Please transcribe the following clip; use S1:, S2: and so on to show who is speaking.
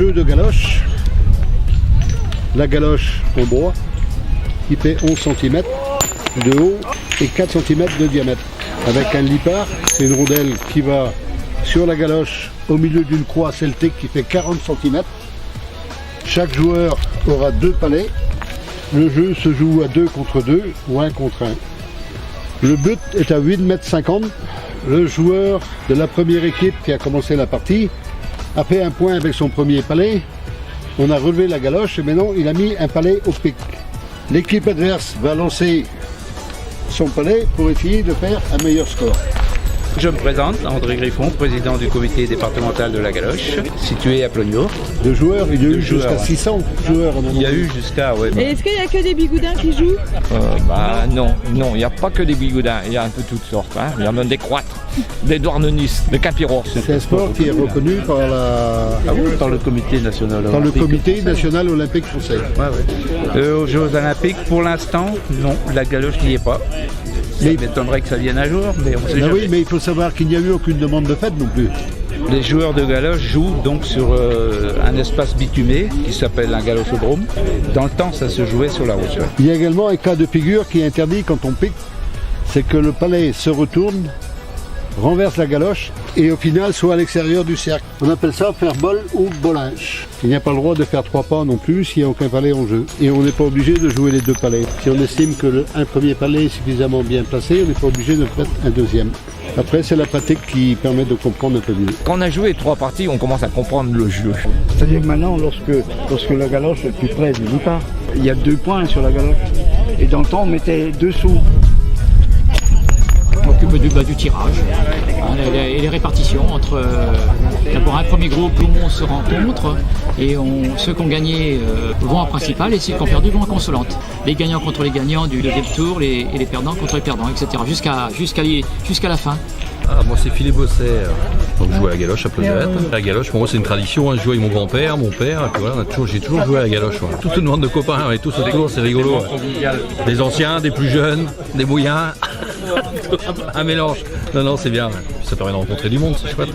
S1: jeu de galoche. La galoche en bois qui fait 11 cm de haut et 4 cm de diamètre. Avec un lipard, c'est une rondelle qui va sur la galoche au milieu d'une croix celtique qui fait 40 cm. Chaque joueur aura 2 palets. Le jeu se joue à 2 contre 2 ou 1 contre 1. Le but est à 8,50 m. Le joueur de la première équipe qui a commencé la partie a fait un point avec son premier palet. On a relevé la galoche et maintenant il a mis un palet au pic. L'équipe adverse va lancer son palet pour essayer de faire un meilleur score.
S2: Je me présente, André Griffon, président du comité départemental de la galoche, situé à Plogno.
S1: De joueurs, il y a eu jusqu'à 600 joueurs.
S2: Il y a eu jusqu'à... Ouais,
S3: Et est-ce qu'il n'y a que des bigoudins qui jouent?
S4: Non, il n'y a pas que des bigoudins, il y a un peu toutes sortes. Hein. Il y a même des croîtres, des douarnenonistes, des capiros.
S1: C'est un sport qui est reconnu par
S2: par le comité national olympique.
S1: Par le comité national olympique français.
S2: Aux Jeux olympiques, pour l'instant, non, la galoche n'y est pas. Il m'étonnerait que ça vienne un jour, mais on sait jamais.
S1: Oui, mais il faut savoir qu'il n'y a eu aucune demande de fête non plus.
S2: Les joueurs de galoche jouent donc sur un espace bitumé qui s'appelle un galosodrome. Dans le temps, ça se jouait sur la route.
S1: Il y a également un cas de figure qui est interdit quand on pique, c'est que le palet se retourne, renverse la galoche et au final soit à l'extérieur du cercle. On appelle ça faire bol ou bolage. Il n'y a pas le droit de faire 3 pas non plus s'il n'y a aucun palet en jeu. Et on n'est pas obligé de jouer les 2 palets. Si on estime que un premier palet est suffisamment bien placé, on n'est pas obligé de mettre un deuxième. Après, c'est la pratique qui permet de comprendre un peu mieux.
S4: Quand on a joué 3 parties, on commence à comprendre le jeu.
S5: C'est-à-dire que maintenant, lorsque la galoche est plus près du lipard, il y a 2 points sur la galoche. Et dans le temps, on mettait 2 sous.
S6: On s'occupe du tirage et les répartitions entre d'abord un premier groupe où on se rencontre et ceux qui ont gagné vont en principal et ceux qui ont perdu vont en consolante. Les gagnants contre les gagnants du deuxième tour et les perdants contre les perdants, etc. Jusqu'à la fin.
S7: Moi c'est Philippe Bosset, donc je joue à la galoche à Plognoette. La galoche pour moi c'est une tradition, je joue avec mon grand-père, mon père, et puis voilà, j'ai toujours joué à la galoche. Voilà. Toute une bande de copains, on est tous autour, c'est rigolo. Des anciens, des plus jeunes, des mouillens, un mélange. Non, c'est bien, ça permet de rencontrer du monde, c'est chouette.